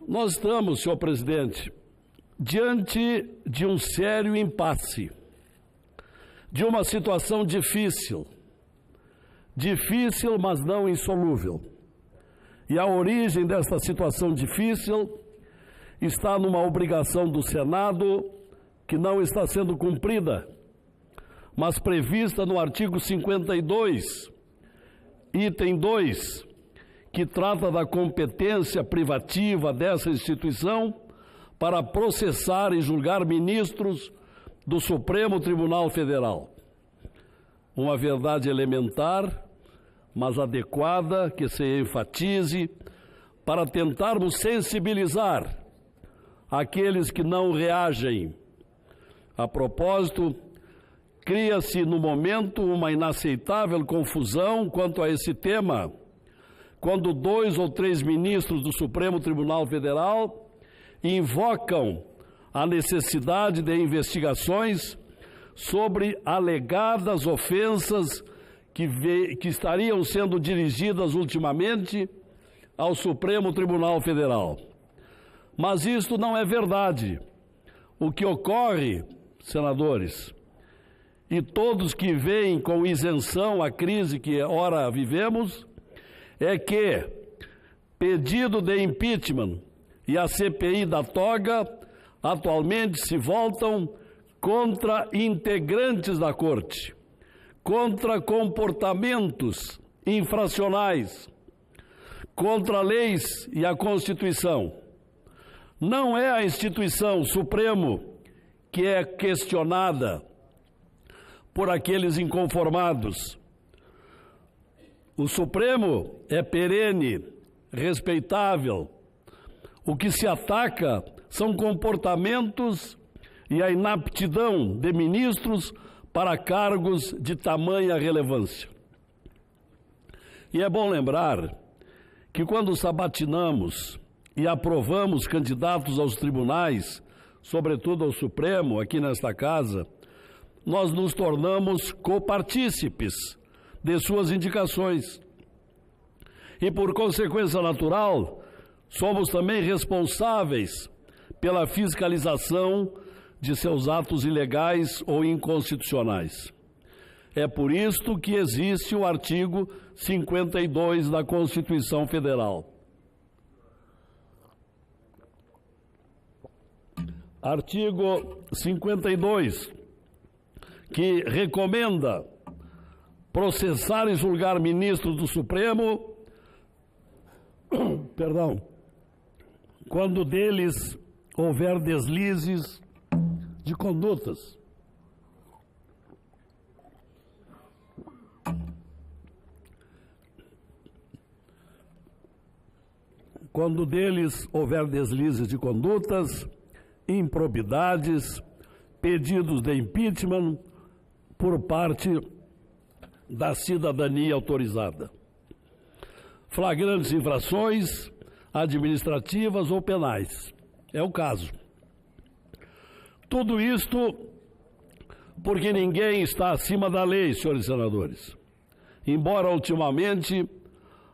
Nós estamos, senhor presidente, diante de um sério impasse, de uma situação difícil, mas não insolúvel. E a origem desta situação difícil está numa obrigação do Senado que não está sendo cumprida, mas prevista no artigo 52, item 2, que trata da competência privativa dessa instituição para processar e julgar ministros do Supremo Tribunal Federal. Uma verdade elementar, mas adequada, que se enfatize, para tentarmos sensibilizar aqueles que não reagem. A propósito, cria-se no momento uma inaceitável confusão quanto a esse tema, quando 2 ou 3 ministros do Supremo Tribunal Federal invocam a necessidade de investigações sobre alegadas ofensas que estariam sendo dirigidas ultimamente ao Supremo Tribunal Federal. Mas isto não é verdade. O que ocorre, senadores, e todos que veem com isenção a crise que ora vivemos, é que pedido de impeachment e a CPI da toga atualmente se voltam contra integrantes da Corte, contra comportamentos infracionais, contra leis e a Constituição. Não é a instituição Supremo que é questionada por aqueles inconformados. O Supremo é perene, respeitável. O que se ataca são comportamentos e a inaptidão de ministros para cargos de tamanha relevância. E é bom lembrar que quando sabatinamos e aprovamos candidatos aos tribunais, sobretudo ao Supremo, aqui nesta casa, nós nos tornamos copartícipes de suas indicações. E, por consequência natural, somos também responsáveis pela fiscalização de seus atos ilegais ou inconstitucionais. É por isto que existe o artigo 52 da Constituição Federal. Artigo 52, que recomenda processar e julgar ministros do Supremo, quando deles houver deslizes de condutas. Quando deles houver deslizes de condutas, improbidades, pedidos de impeachment por parte da cidadania autorizada, flagrantes infrações administrativas ou penais. É o caso. Tudo isto porque ninguém está acima da lei, senhores senadores. Embora ultimamente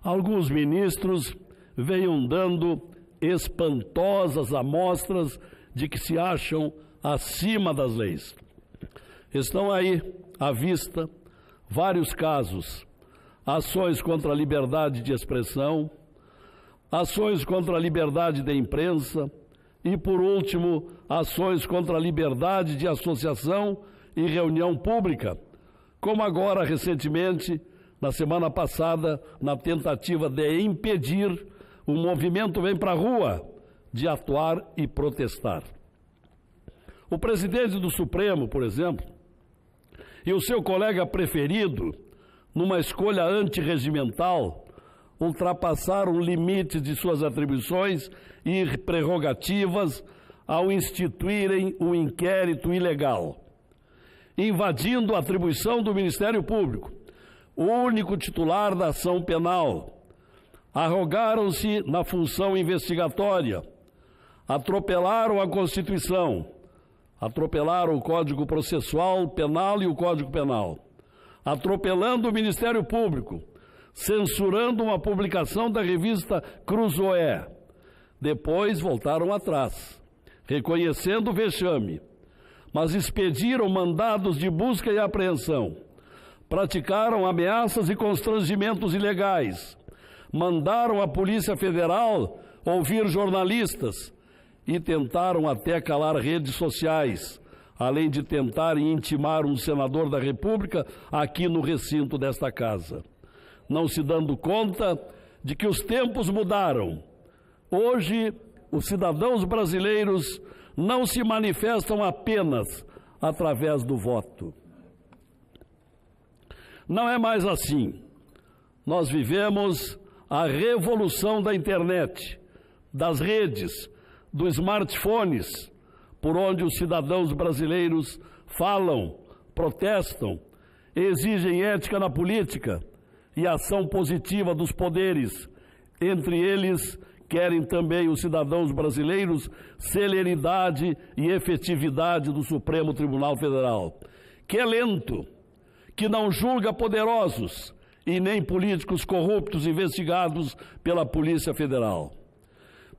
alguns ministros venham dando espantosas amostras de que se acham acima das leis. Estão aí à vista vários casos: ações contra a liberdade de expressão, ações contra a liberdade de imprensa e, por último, ações contra a liberdade de associação e reunião pública, como agora, recentemente, na semana passada, na tentativa de impedir o movimento Vem Pra Rua de atuar e protestar. O presidente do Supremo, por exemplo, e o seu colega preferido, numa escolha antirregimental, ultrapassaram o limite de suas atribuições e prerrogativas ao instituírem um inquérito ilegal, invadindo a atribuição do Ministério Público, o único titular da ação penal. Arrogaram-se na função investigatória, atropelaram a Constituição, atropelaram o Código Processual Penal e o Código Penal, atropelando o Ministério Público, censurando uma publicação da revista Cruzoé, Depois voltaram atrás, reconhecendo o vexame, mas expediram mandados de busca e apreensão, praticaram ameaças e constrangimentos ilegais, mandaram a Polícia Federal ouvir jornalistas e tentaram até calar redes sociais, além de tentarem intimar um senador da República aqui no recinto desta casa, não se dando conta de que os tempos mudaram. Hoje, os cidadãos brasileiros não se manifestam apenas através do voto. Não é mais assim. Nós vivemos a revolução da internet, das redes, dos smartphones, por onde os cidadãos brasileiros falam, protestam, exigem ética na política e ação positiva dos poderes. Entre eles, querem também os cidadãos brasileiros celeridade e efetividade do Supremo Tribunal Federal, que é lento, que não julga poderosos e nem políticos corruptos investigados pela Polícia Federal.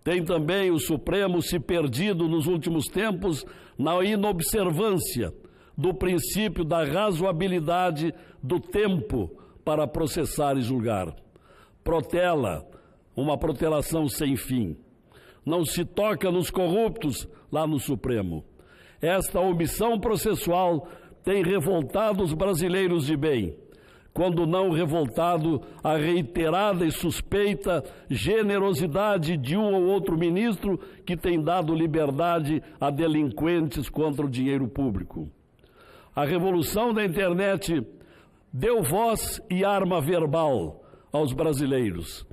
Tem também o Supremo se perdido nos últimos tempos na inobservância do princípio da razoabilidade do tempo para processar e julgar. Protela, uma protelação sem fim. Não se toca nos corruptos lá no Supremo. Esta omissão processual tem revoltado os brasileiros de bem, quando não revoltado a reiterada e suspeita generosidade de um ou outro ministro que tem dado liberdade a delinquentes contra o dinheiro público. A revolução da internet deu voz e arma verbal aos brasileiros,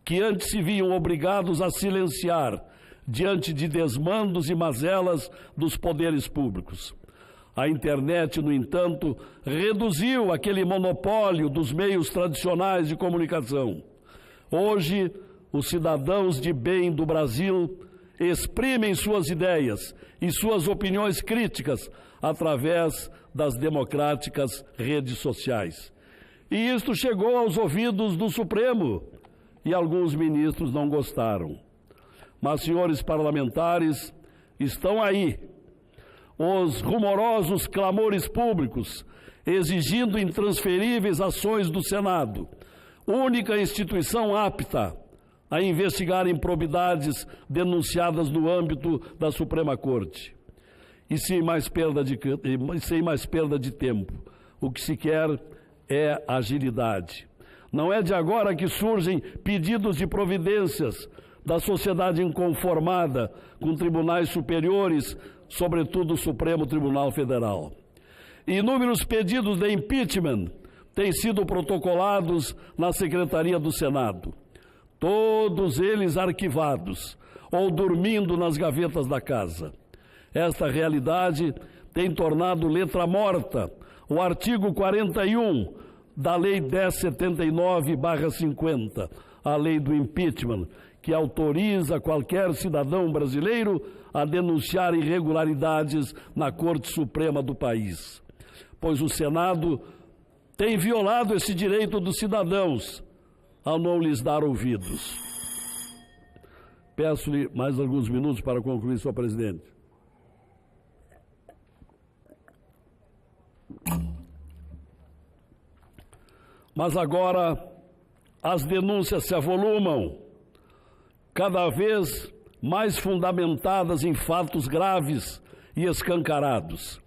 que antes se viam obrigados a silenciar diante de desmandos e mazelas dos poderes públicos. A internet, no entanto, reduziu aquele monopólio dos meios tradicionais de comunicação. Hoje, os cidadãos de bem do Brasil exprimem suas ideias e suas opiniões críticas através das democráticas redes sociais. E isto chegou aos ouvidos do Supremo e alguns ministros não gostaram. Mas, senhores parlamentares, estão aí os rumorosos clamores públicos exigindo intransferíveis ações do Senado, única instituição apta a investigar improbidades denunciadas no âmbito da Suprema Corte. E sem mais perda de tempo, o que se quer é agilidade. Não é de agora que surgem pedidos de providências da sociedade inconformada com tribunais superiores, sobretudo o Supremo Tribunal Federal. Inúmeros pedidos de impeachment têm sido protocolados na Secretaria do Senado, todos eles arquivados ou dormindo nas gavetas da casa. Esta realidade tem tornado letra morta o artigo 41 da Lei 1079/50, a lei do impeachment, que autoriza qualquer cidadão brasileiro a denunciar irregularidades na Corte Suprema do país. Pois o Senado tem violado esse direito dos cidadãos ao não lhes dar ouvidos. Peço-lhe mais alguns minutos para concluir, senhor presidente. Mas agora as denúncias se avolumam, cada vez mais fundamentadas em fatos graves e escancarados.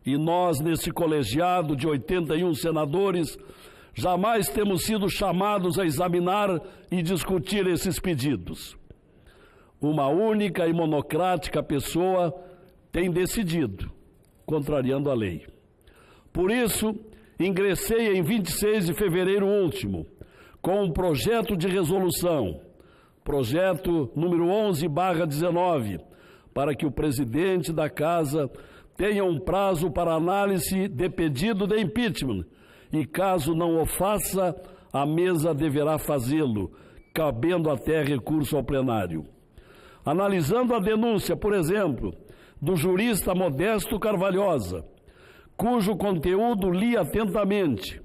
E nós, nesse colegiado de 81 senadores, jamais temos sido chamados a examinar e discutir esses pedidos. Uma única e monocrática pessoa tem decidido, contrariando a lei. Por isso, ingressei em 26 de fevereiro último com um projeto de resolução, projeto número 11/19, para que o presidente da Casa tenha um prazo para análise de pedido de impeachment e, caso não o faça, a mesa deverá fazê-lo, cabendo até recurso ao plenário. Analisando a denúncia, por exemplo, do jurista Modesto Carvalhosa, cujo conteúdo li atentamente,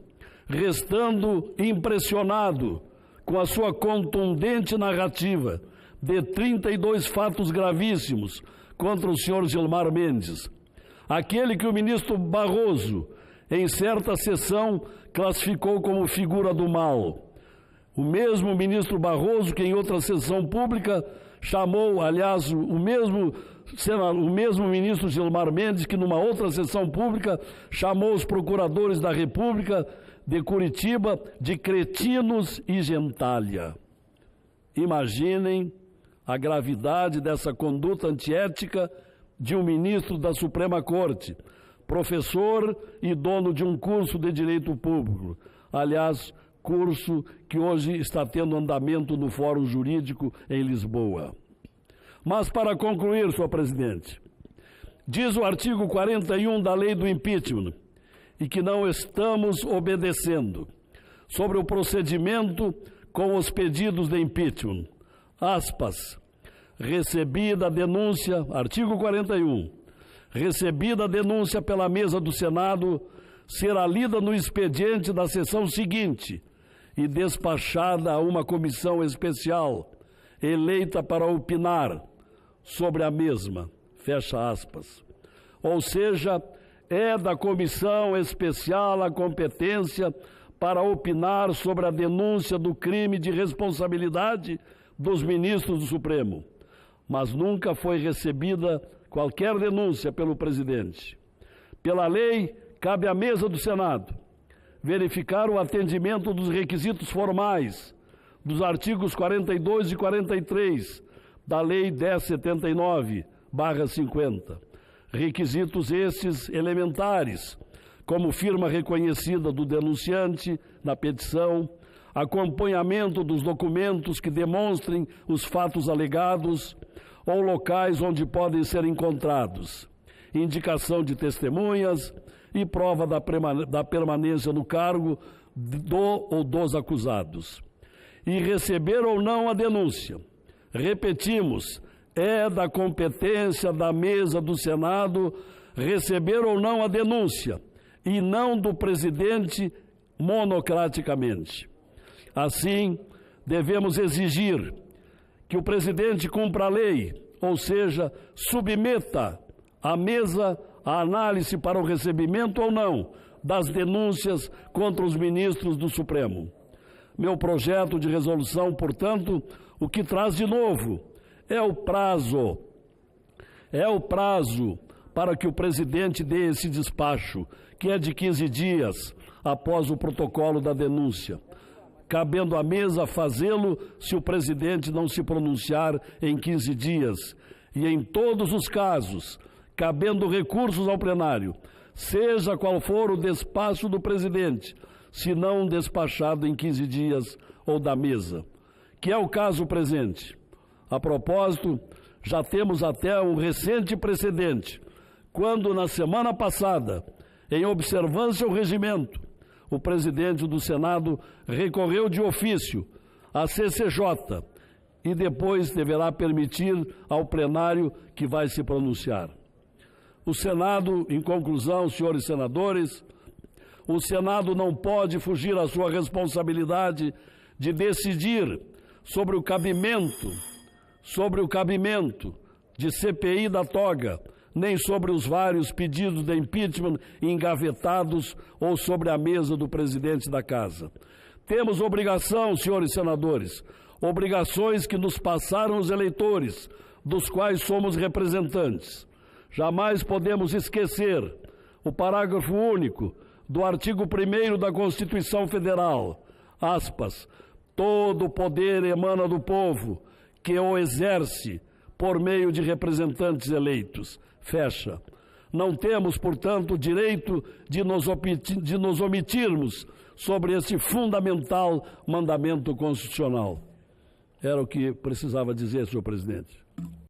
restando impressionado com a sua contundente narrativa, de 32 fatos gravíssimos contra o senhor Gilmar Mendes, aquele que o ministro Barroso, em certa sessão, classificou como figura do mal. O mesmo ministro Barroso que em outra sessão pública chamou, aliás, o mesmo ministro Gilmar Mendes que numa outra sessão pública chamou os procuradores da República de Curitiba de cretinos e gentalha. Imaginem a gravidade dessa conduta antiética de um ministro da Suprema Corte, professor e dono de um curso de Direito Público. Aliás, curso que hoje está tendo andamento no Fórum Jurídico em Lisboa. Mas, para concluir, senhor presidente, diz o artigo 41 da lei do impeachment, e que não estamos obedecendo, sobre o procedimento com os pedidos de impeachment. Aspas, recebida a denúncia, artigo 41, recebida a denúncia pela mesa do Senado, será lida no expediente da sessão seguinte e despachada a uma comissão especial, eleita para opinar sobre a mesma, fecha aspas. Ou seja, é da comissão especial a competência para opinar sobre a denúncia do crime de responsabilidade dos ministros do Supremo, mas nunca foi recebida qualquer denúncia pelo presidente. Pela lei, cabe à mesa do Senado verificar o atendimento dos requisitos formais dos artigos 42 e 43 da Lei 1079/50. Requisitos estes elementares, como firma reconhecida do denunciante na petição, acompanhamento dos documentos que demonstrem os fatos alegados ou locais onde podem ser encontrados, indicação de testemunhas e prova da permanência no cargo do ou dos acusados. E receber ou não a denúncia. Repetimos, é da competência da mesa do Senado receber ou não a denúncia, e não do presidente monocraticamente. Assim, devemos exigir que o presidente cumpra a lei, ou seja, submeta à mesa a análise para o recebimento ou não das denúncias contra os ministros do Supremo. Meu projeto de resolução, portanto, o que traz de novo é o prazo para que o presidente dê esse despacho, que é de 15 dias após o protocolo da denúncia, cabendo à mesa fazê-lo se o presidente não se pronunciar em 15 dias, e em todos os casos, cabendo recursos ao plenário, seja qual for o despacho do presidente, se não despachado em 15 dias ou da mesa, que é o caso presente. A propósito, já temos até um recente precedente, quando na semana passada, em observância ao regimento, o presidente do Senado recorreu de ofício à CCJ e depois deverá permitir ao plenário que vai se pronunciar. O Senado, em conclusão, senhores senadores, o Senado não pode fugir à sua responsabilidade de decidir sobre o cabimento de CPI da toga, nem sobre os vários pedidos de impeachment engavetados ou sobre a mesa do presidente da Casa. Temos obrigação, senhores senadores, obrigações que nos passaram os eleitores, dos quais somos representantes. Jamais podemos esquecer o parágrafo único do artigo 1º da Constituição Federal, aspas, todo o poder emana do povo, que o exerce por meio de representantes eleitos. Fecha. Não temos, portanto, o direito de nos omitirmos sobre esse fundamental mandamento constitucional. Era o que precisava dizer, senhor presidente.